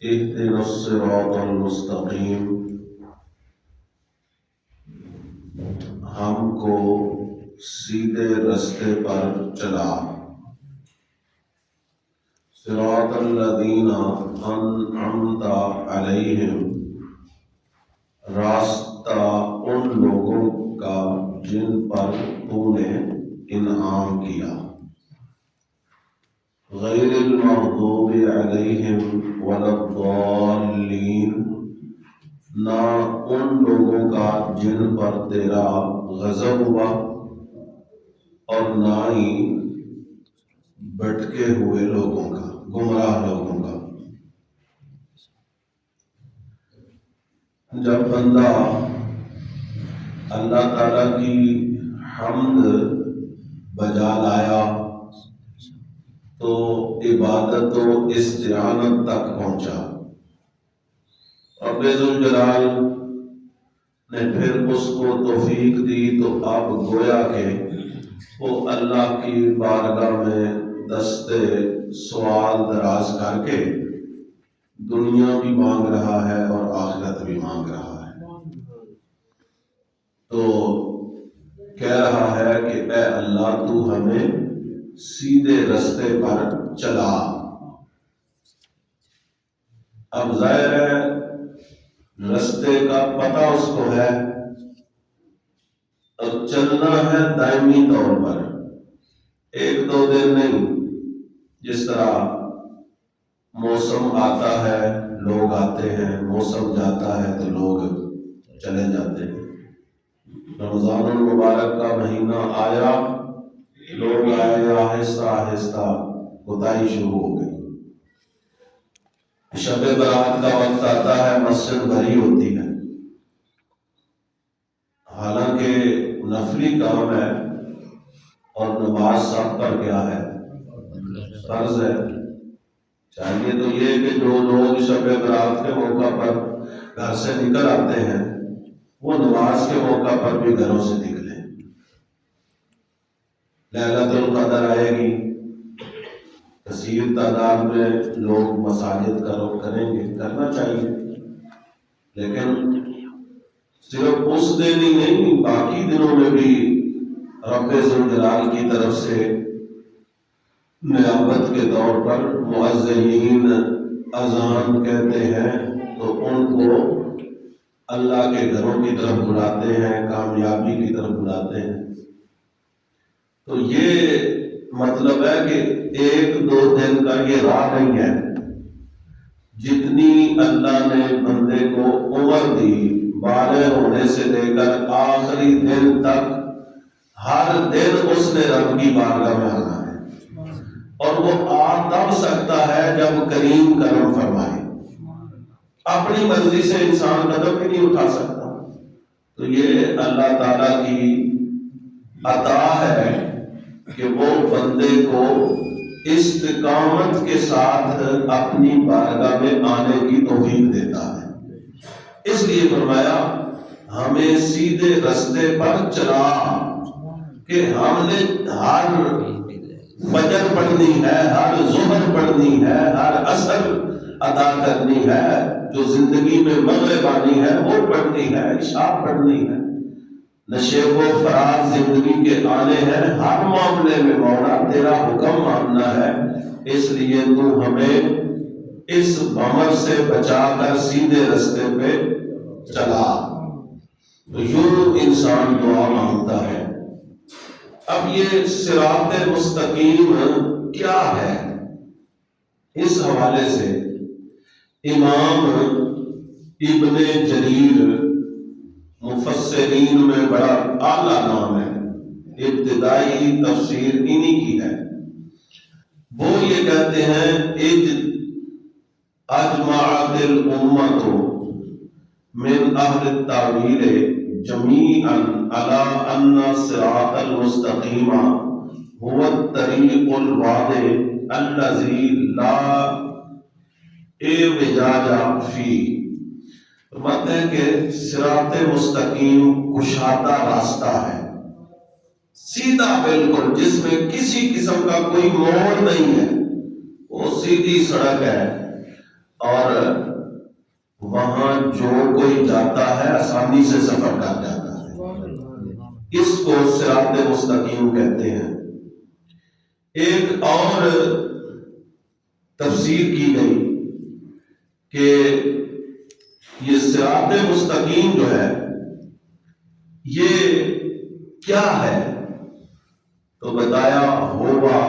اهدنا الصراط المستقیم، ہم کو سیدھے رستے پر چلا۔ صراط الذین انعمت علیہم، راستہ ان لوگوں کا جن پر تو نے انعام کیا۔ غیر المغضوب علیہم ولا الضالین، نہ ان لوگوں کا جن پر تیرا غضب ہوا اور نہ ہی بھٹکے ہوئے لوگوں کا، گمراہ لوگوں کا۔ جب بندہ اللہ تعالیٰ کی حمد بجا لایا تو عبادت و استعانت تک پہنچا۔ رب ذوالجلال نے پھر اس کو توفیق دی تو اب گویا کہ وہ اللہ کی بارگاہ میں دستے سوال دراز کر کے دنیا بھی مانگ رہا ہے اور آخرت بھی مانگ رہا ہے۔ تو کہہ رہا ہے کہ اے اللہ تو ہمیں سیدھے رستے پر چلا۔ اب ظاہر ہے رستے کا پتہ اس کو ہے، اب چلنا ہے دائمی طور پر، ایک دو دن نہیں۔ جس طرح موسم آتا ہے لوگ آتے ہیں، موسم جاتا ہے تو لوگ چلے جاتے ہیں۔ رمضان المبارک کا مہینہ آیا، لوگ آئے، آہستہ آہستہ کوتاہی شروع ہو گئی۔ شب برات کا وقت آتا ہے، مسجد بھری ہوتی ہے، حالانکہ نفلی کام ہے اور نماز سب پر کیا ہے؟ فرض ہے۔ چاہیے تو یہ کہ جو لوگ شب برات کے موقع پر گھر سے نکل آتے ہیں وہ نماز کے موقع پر بھی گھروں سے نکلیں۔ لیلۃ القدر آئے گی، کثیر تعداد میں لوگ مساجد کا رخ کریں گے، کرنا چاہیے، لیکن صرف اس دن ہی نہیں، باقی دنوں میں بھی رب ذوالجلال کی طرف سے نیابت کے طور پر مؤذنین اذان کہتے ہیں تو ان کو اللہ کے گھروں کی طرف بلاتے ہیں، کامیابی کی طرف بلاتے ہیں۔ تو یہ مطلب ہے کہ ایک دو دن کا یہ راہ نہیں ہے، جتنی اللہ نے بندے کو عمر دی، بالغ ہونے سے لے کر آخری دن تک، ہر دن اس نے رب کی بارگاہ میں آنا ہے، اور وہ آ تب سکتا ہے جب کریم کرم فرمائے۔ اپنی مرضی سے انسان قدم بھی نہیں اٹھا سکتا۔ تو یہ اللہ تعالیٰ کی عطا ہے کہ وہ بندے کو استقامت کے ساتھ اپنی بارگاہ میں آنے کی توفیق دیتا ہے۔ اس لیے فرمایا ہمیں سیدھے رستے پر چلا، کہ ہم نے ہر فجر پڑھنی ہے، ہر ظہر پڑھنی ہے، ہر عصر ادا کرنی ہے، جو زندگی میں مغرب آنی ہے وہ پڑھنی ہے، عشاء پڑھنی ہے، نشیب و فراز زندگی کے آنے ہیں، ہر معاملے میں مولا تیرا حکم ماننا ہے۔ اس لیے تو ہمیں اس بھنور سے بچا کر سیدھے رستے پہ چلا۔ تو یوں انسان دعا مانگتا ہے۔ اب یہ صراط مستقیم کیا ہے؟ اس حوالے سے امام ابن جریر مفسرین میں بڑا اعلیٰ نام ہے، ابتدائی تفسیر انہی کی ہے۔ وہ یہ کہتے ہیں اجمعت الامۃ من اہل التاویل جمیعا علی ان الصراط المستقیم هو الطریق الواضح الذی لا اعوجاج فیہ۔ فرماتے ہیں کہ صراط مستقیم کشادہ راستہ ہے، سیدھا بالکل، جس میں کسی قسم کا کوئی موڑ نہیں ہے، وہ سیدھی سڑک ہے۔ اور وہاں جو کوئی جاتا ہے آسانی سے سفر کر جاتا ہے، اس کو صراط مستقیم کہتے ہیں۔ ایک اور تفسیر کی گئی کہ یہ صراط مستقیم جو ہے یہ کیا ہے، تو بتایا ہوا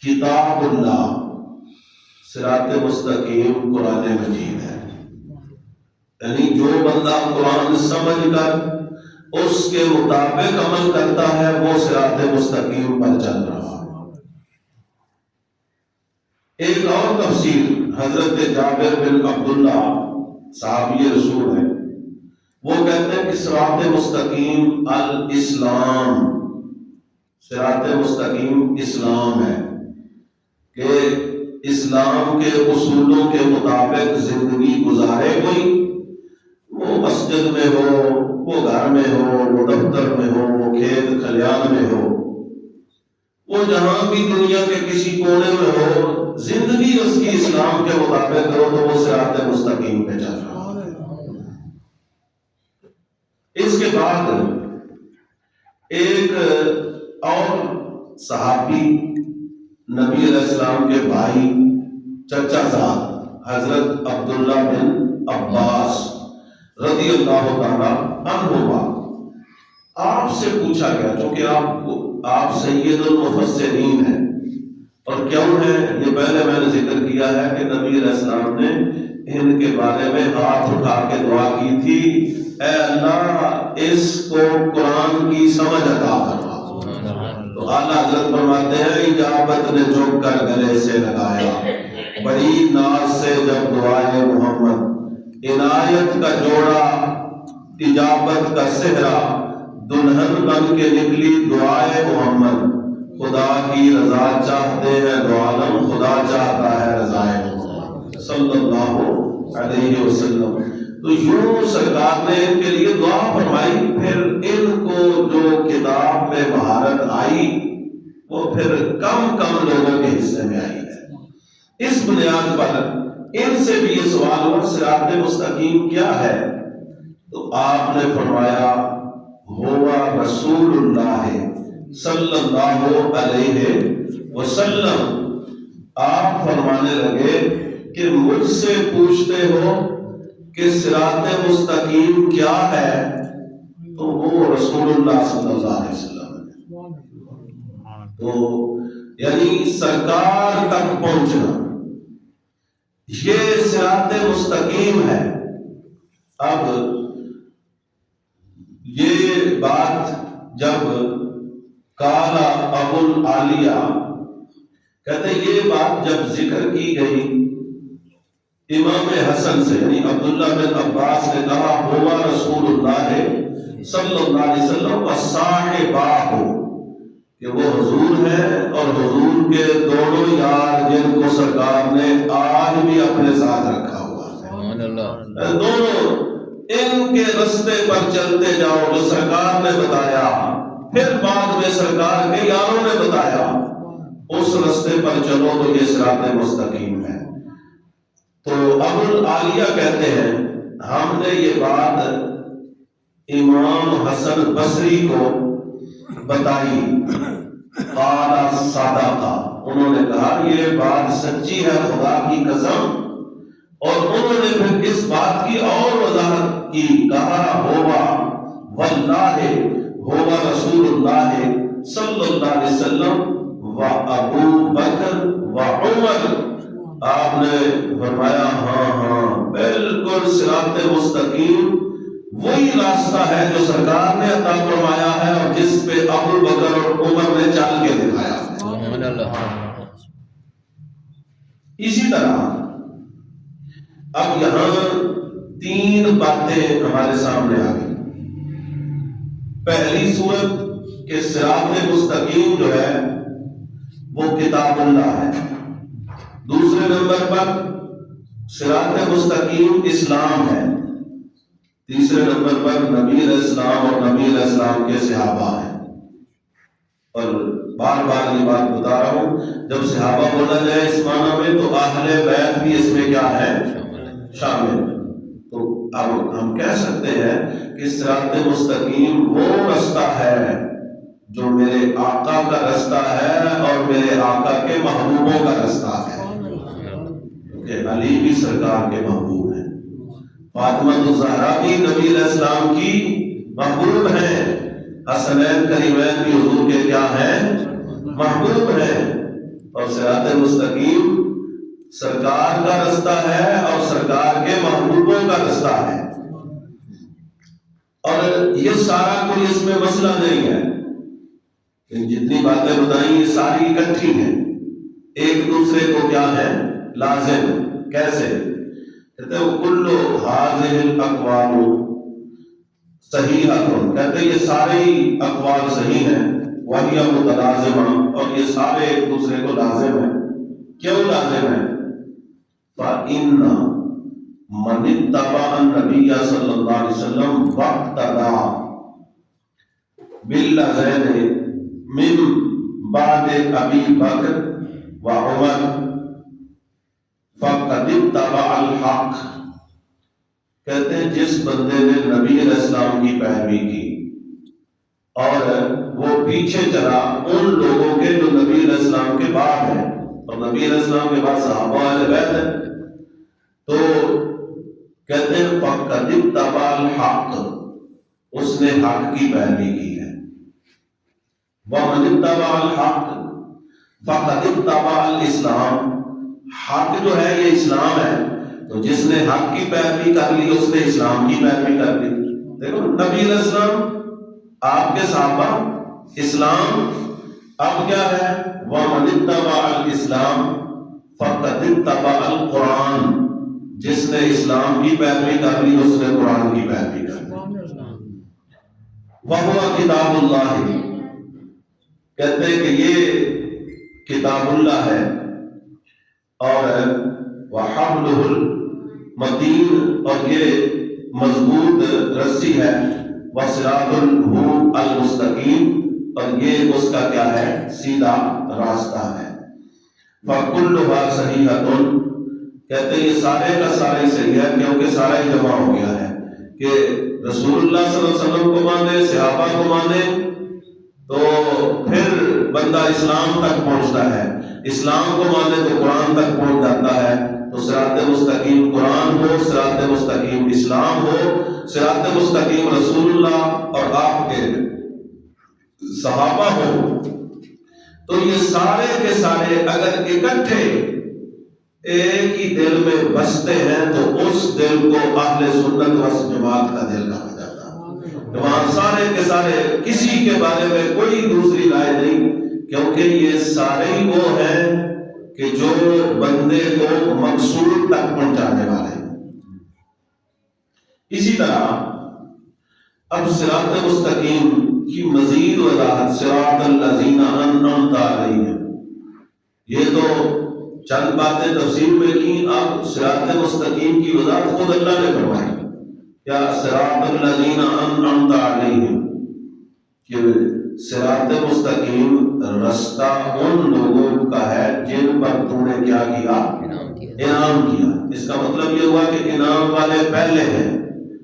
کتاب اللہ، صراط مستقیم قرآن مجید ہے، یعنی جو بندہ قرآن سمجھ کر اس کے مطابق عمل کرتا ہے وہ صراط مستقیم پر چل رہا ہے۔ ایک اور تفسیر حضرت جابر بن عبداللہ صحابی رسول ہے، وہ کہتے ہیں کہ صراط مستقیم الاسلام، صراط مستقیم اسلام ہے، کہ اسلام کے اصولوں کے مطابق زندگی گزارے کوئی، وہ مسجد میں ہو، وہ گھر میں ہو، وہ دفتر میں ہو، وہ کھیت کھلیان میں ہو، وہ جہاں بھی دنیا کے کسی کونے میں ہو، زندگی اس کی اسلام کے مطابق کرو تو وہ صراط مستقیم پہ چل رہا ہے۔ اس کے بعد ایک اور صحابی نبی علیہ السلام کے بھائی چچا صاحب حضرت عبداللہ بن عباس رضی اللہ تعالی عنہما، آپ سے پوچھا گیا، چونکہ آپ سید المفسرین ہیں، اور کیوں ہے یہ پہلے میں نے ذکر کیا ہے کہ نبی علیہ السلام نے ان کے بارے میں ہاتھ اٹھا کے دعا کی تھی، اے اللہ اس کو قرآن کی سمجھ عطا فرما۔ تو اعلیٰ حضرت فرماتے ہیں اجابت نے جھک کر گلے سے لگایا، بڑی ناز سے جب دعائے محمد، عنایت کا جوڑا اجابت کا صحرا، دلہن بن کے نکلی دعائے محمد، خدا کی رضا چاہتے ہیں دو عالم، خدا چاہتا ہے رضائے محمد صلی اللہ علیہ وسلم۔ تو یوں سرکار نے ان کے لیے دعا فرمائی، پھر ان کو جو کتاب میں مہارت آئی وہ پھر کم لوگوں کے حصے میں آئی ہے۔ اس بنیاد پر ان سے بھی یہ سوال ہوا صراط مستقیم کیا ہے، تو آپ نے فرمایا ہوا رسول اللہ صلی اللہ علیہ وسلم۔ آپ فرمانے لگے کہ مجھ سے پوچھتے ہو کہ صراط مستقیم کیا ہے، تو وہ رسول اللہ صلی اللہ علیہ وسلم ہے۔ تو یعنی سرکار تک پہنچنا یہ صراط مستقیم ہے۔ اب یہ بات جب کالا ابو العالیہ کہتے ہیں یہ بات جب ذکر کی گئی امام حسن سے، یعنی عبداللہ بن عباس نے کہا ہوا رسول اللہ صلی اللہ علیہ وسلم وصاحبہ، کہ وہ حضور ہے اور حضور کے دونوں یار جن کو سرکار نے آج بھی اپنے ساتھ رکھا ہوا ہے، دونوں ان کے رستے پر چلتے جاؤ جو سرکار نے بتایا، پھر بعد میں سرکار کے یاروں نے بتایا، اس رستے پر چلو تو یہ صراط مستقیم ہے۔ تو ابو العالیہ کہتے ہیں ہم نے یہ بات امام حسن بصری کو بتائی، قال صدقہ، انہوں نے کہا یہ بات سچی ہے خدا کی قسم، اور انہوں نے پھر اس بات کی اور وضاحت کی، کہا ہوا واللہ ہوا رسول اللہ صلی اللہ علیہ وسلم و ابو بکر و عمر۔ آپ نے فرمایا ہاں بالکل صراط مستقیم وہی راستہ ہے جو سرکار نے عطا فرمایا ہے اور جس پہ ابو بکر اور عمر نے چل کے دکھایا ہے۔ اسی طرح اب یہاں تین باتیں ہمارے سامنے آ گئی۔ پہلی صورت کہ صراط مستقیم جو ہے وہ کتاب اللہ ہے، دوسرے نمبر پر صراط مستقیم اسلام ہے، تیسرے نمبر پر نبی علیہ السلام اور نبی علیہ السلام کے صحابہ ہیں، اور بار بار یہ بات بتا رہا ہوں، جب صحابہ بولا جائے اس معنی میں تو اہل بیت بھی اس میں کیا ہے؟ شامل۔ تو اب ہم کہہ سکتے ہیں کہ صراط مستقیم وہ رستہ ہے جو میرے آقا کا رستہ ہے اور میرے آقا کے محبوبوں کا رستہ ہے، کہ علی بھی سرکار کے محبوب ہیں، فاطمہ الزہرا بھی نبی علیہ السلام کی محبوب ہیں، حسنین کریمین بھی حضور کے کیا ہیں؟ محبوب ہیں، اور صراط مستقیم سرکار کا رستہ ہے اور سرکار کے محبوبوں کا رستہ ہے۔ اور یہ سارا کوئی اس میں مسئلہ نہیں ہے، جتنی باتیں بتائیں یہ ساری اکٹھی ہیں، ایک دوسرے کو کیا ہے؟ لازم۔ کیسے؟ کہتے ہیں کل ہذہ الاقوال صحیحۃ، کہتے ہیں یہ سارے اقوال صحیح ہیں، وہی متلازمہ، اور یہ سارے ایک دوسرے کو لازم ہیں۔ کیوں لازم ہے؟ فإن من اتبع النبی صلی اللہ علیہ وسلم واقتدى بالذین من بعد ابی بکر وعمر فقد اتبع الحق، کہتے ہیں جس بندے نے نبی علیہ السلام کی پیروی کی اور وہ پیچھے چلا ان لوگوں کے جو نبی علیہ السلام کے بعد ہیں، اور نبی علیہ السلام کے بعد صحابہ اہل بیت ہیں، تو کہتے ہیں فقد اتبع الحق، اس نے حق کی پیروی کی ہے۔ ومن اتبع الحق فقد اتبع الاسلام، حق جو ہے یہ اسلام ہے، تو جس نے حق کی پیروی کر لی اس نے اسلام کی پیروی کر لی۔ دیکھو نبی علیہ السلام، آپ کے صحابہ، اسلام، اب کیا ہے؟ وَمَنِ اتَّبَعَ الْإِسْلَامَ فَقَدِ اتَّبَعَ الْقُرْآنَ، جس نے اسلام کی پیروی کر لی اس نے قرآن کی پیروی کر لی۔ وَهُوَ کتاب اللہ، کہتے ہیں کہ یہ کتاب اللہ ہے، اور وَحَبْلُهُ الْمَتِينُ، اور یہ مضبوط رسی ہے، وَصِرَاطُهُ الْمُسْتَقِيمُ، اور یہ اس کا کیا ہے؟ سیدھا راستہ ہے۔ فَكُلُّهَا صَحِيحَةٌ، کہتے ہیں یہ سارے کا سارا ہی صحیح ہے، کیونکہ سارا ہی جمع ہو گیا ہے کہ رسول اللہ صلی اللہ علیہ وسلم کو مانے، صحابہ کو مانے، تو پھر بندہ اسلام تک پہنچتا ہے، اسلام کو مانے تو قرآن تک پہنچ جاتا ہے۔ تو صراط مستقیم قرآن ہو، صراط مستقیم اسلام ہو، صراط مستقیم رسول اللہ اور آپ کے صحابہ ہو، تو یہ سارے کے سارے اگر اکٹھے ایک ہی دل میں بستے ہیں تو اس دل کو اہل سنت و جماعت کا دل کہا جاتا ہے۔ وہاں سارے کے سارے کسی کے بارے میں کوئی دوسری رائے نہیں، کیونکہ یہ سارے ہی وہ ہیں کہ جو بندے کو مقصود تک پہنچانے والے ہیں۔ اسی طرح اب صراط مستقیم کی مزید وضاحت، صراط الذین انعمت علیہم، یہ تو چند باتیں تفسیر میں کی، اب صراط مستقیم کی وضاحت خود اللہ نے فرمائی۔ کیا صراط الذین انعمت علیہم، کہ صراط مستقیم رستہ ان لوگوں کا ہے جن پر تو نے کیا کیا؟ انعام کیا۔ اس کا مطلب یہ ہوا کہ انعام والے پہلے ہیں،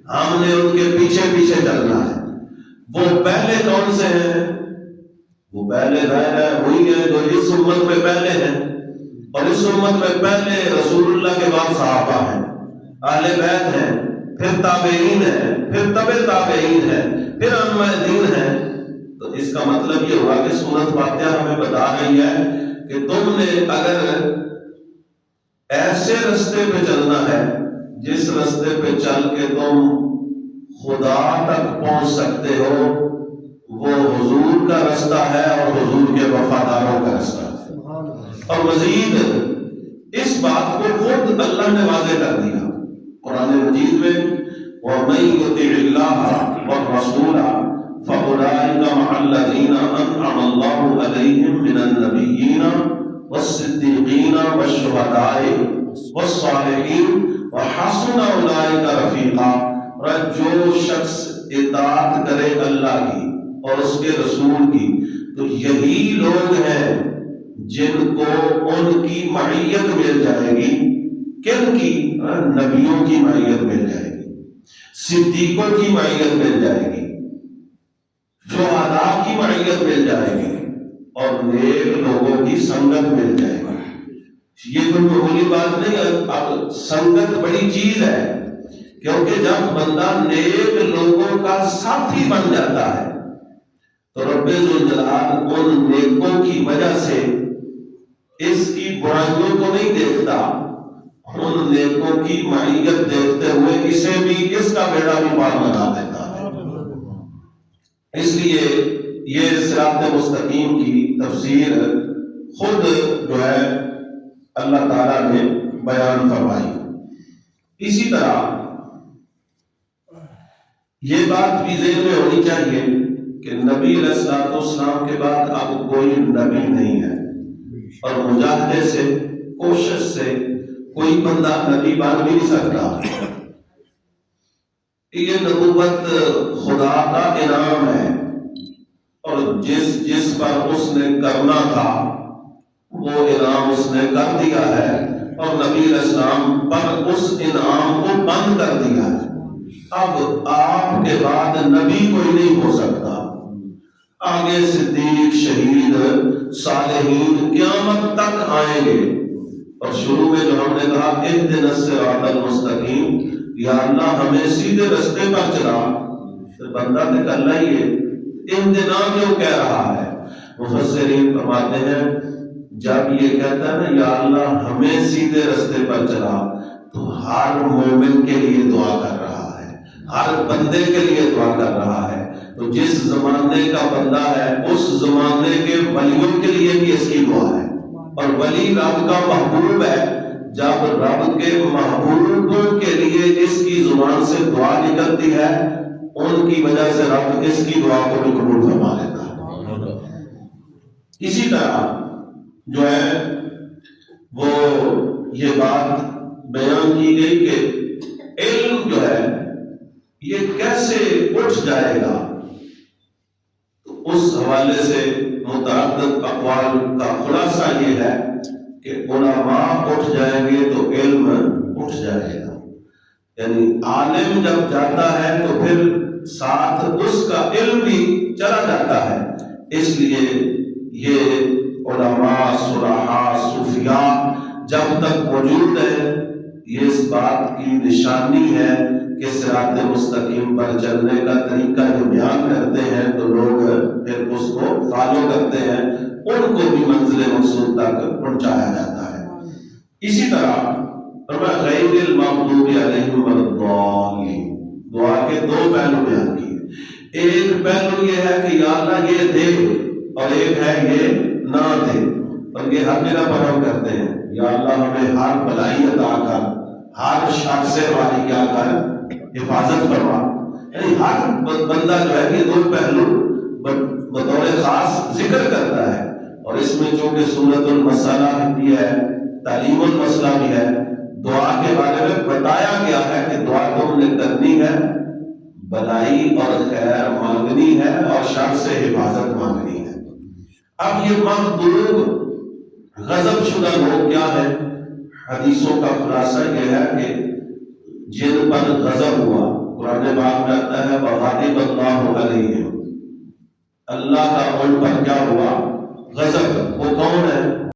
ہم نے ان کے پیچھے پیچھے چلنا ہے۔ وہ پہلے کون سے ہیں؟ وہ پہلے ظاہر ہے وہی ہے جو اس امت میں پہلے ہیں، اور اس امت میں پہلے رسول اللہ کے بعد صحابہ ہیں، اہل بیت ہیں، پھر تابعین ہیں، پھر تبع تابعین ہیں، پھر ائمہ دین ہیں۔ تو اس کا مطلب یہ ہوا کہ سورۃ فاتحہ ہمیں بتا رہی ہے کہ تم نے اگر ایسے رستے پہ چلنا ہے جس رستے پہ چل کے تم خدا تک پہنچ سکتے ہو، وہ حضور کا رستہ ہے اور حضور کے وفاداروں کا رستہ ہے۔ اور مزید اس بات کو خود اللہ نے واضح کر دیا قرآن مجید میں، وَمَن يُطِعِ اللَّهَ وَالرَّسُولَ فَأُولَٰئِكَ مَعَ الَّذِينَ أَنْعَمَ اللَّهُ عَلَيْهِم مِّنَ النَّبِيِّينَ وَالصِّدِّيقِينَ وَالشُّهَدَاءِ وَالصَّالِحِينَ وَحَسُنَ أُولَٰئِكَ رَفِيقًا۔ اور جو شخص اطاعت کرے اللہ کی اور اس کے رسول کی، تو یہی لوگ ہیں جن کو ان کی معیت مل جائے گی. کن کی؟ نبیوں کی معیت مل جائے گی، صدیقوں کی معیت مل جائے گی، شہداء کی معیت مل جائے گی، اور نیک لوگوں کی سنگت مل جائے گی. یہ کوئی معمولی بات نہیں ہے. اب سنگت بڑی چیز ہے، کیونکہ جب بندہ نیک لوگوں کا ساتھی بن جاتا ہے تو رب ذوالجلال ان نیکوں کی وجہ سے اس کی برائیوں کو نہیں دیکھتا، ان نیکوں کی معیت دیکھتے ہوئے اسے بھی، اس کا بیڑا بھی پار بنا دیتا ہے. اس لیے یہ صراط مستقیم کی تفسیر خود جو ہے اللہ تعالیٰ نے بیان فرمائی. اسی طرح یہ بات بھی ذہن میں ہونی چاہیے کہ نبی علیہ الصلوۃ والسلام کے بعد اب کوئی نبی نہیں ہے، اور مجاہدے سے، کوشش سے کوئی بندہ نبی بن بھی نہیں سکتا. یہ نبوت خدا کا انعام ہے، اور جس پر اس نے کرنا تھا وہ انعام اس نے کر دیا ہے، اور نبی علیہ السلام پر اس انعام کو بند کر دیا ہے. اب آپ کے بعد نبی کوئی نہیں ہو سکتا. آگے صدیق، شہید، صالحین قیامت تک آئیں گے. اور شروع میں جو ہم نے کہا اہدنا الصراط المستقیم، یا اللہ ہمیں سیدھے رستے پر چلا، تو بندہ نکلنا ہی ہے. اہدنا کیوں کہہ رہا ہے؟ مفسرین فرماتے ہیں جب یہ کہتا ہے نا یا اللہ ہمیں سیدھے رستے پر چلا، تو ہر مومن کے لیے دعا کر رہا ہے، ہر بندے کے لیے دعا کر رہا ہے. تو جس زمانے کا بندہ ہے اس زمانے کے ولیوں کے لیے بھی اس کی دعا ہے. اور ولی رب کا محبوب ہے، جب رب کے محبوبوں کے لیے اس کی زبان سے دعا نکلتی ہے، ان کی وجہ سے رب اس کی دعا کو بھی قبول فرما لیتا ہے. اسی طرح جو ہے وہ یہ بات بیان کی گئی کہ علم جو ہے یہ کیسے اٹھ جائے گا. تو اس حوالے سے متعدد اقوال کا خلاصہ یہ ہے کہ علماء اٹھ جائیں گے تو علم اٹھ جائے گا. یعنی عالم جب جاتا ہے تو پھر ساتھ اس کا علم بھی چلا جاتا ہے. اس لیے یہ علماء، صلحاء، صوفیاء جب تک موجود ہے، یہ اس بات کی نشانی ہے کہ صراط مستقیم پر چلنے کا طریقہ جو بیان کرتے ہیں تو لوگ پھر اس کو فالو کرتے ہیں، ان کو بھی منزل مقصود تک پہنچایا جاتا ہے. اسی طرح غیر المغضوب علیہم ولا الضالین، دعا کے دو پہلو بیان کیے. ایک پہلو یہ ہے کہ یا اللہ یہ دے، اور ایک ہے یہ نہ دے. اور یہ ہر جگہ پر ہم کرتے ہیں، یا اللہ ہمیں ہر بلائی عطا کر، ہر شر سے ہماری کیا کر، حفاظت فرما. یعنی ہر بندہ جو ہے یہ دو پہلو بطور خاص ذکر کرتا ہے. اور اس میں چونکہ سورۃ المسئلہ بھی ہے، تعلیم المسئلہ بھی ہے، دعا کے بارے میں بتایا گیا ہے کہ دعا تم نے کرنی ہے، بلائی اور خیر مانگنی ہے، اور شر سے حفاظت مانگنی ہے. اب یہ مغضوب غضب شدہ لوگ کیا ہے؟ حدیثوں کا خلاصہ یہ ہے کہ جن پر غضب ہوا، قرآن پاک میں آتا ہے وغضب اللہ علیہم، اللہ کا ان پر کیا ہوا؟ غضب. وہ کون ہے؟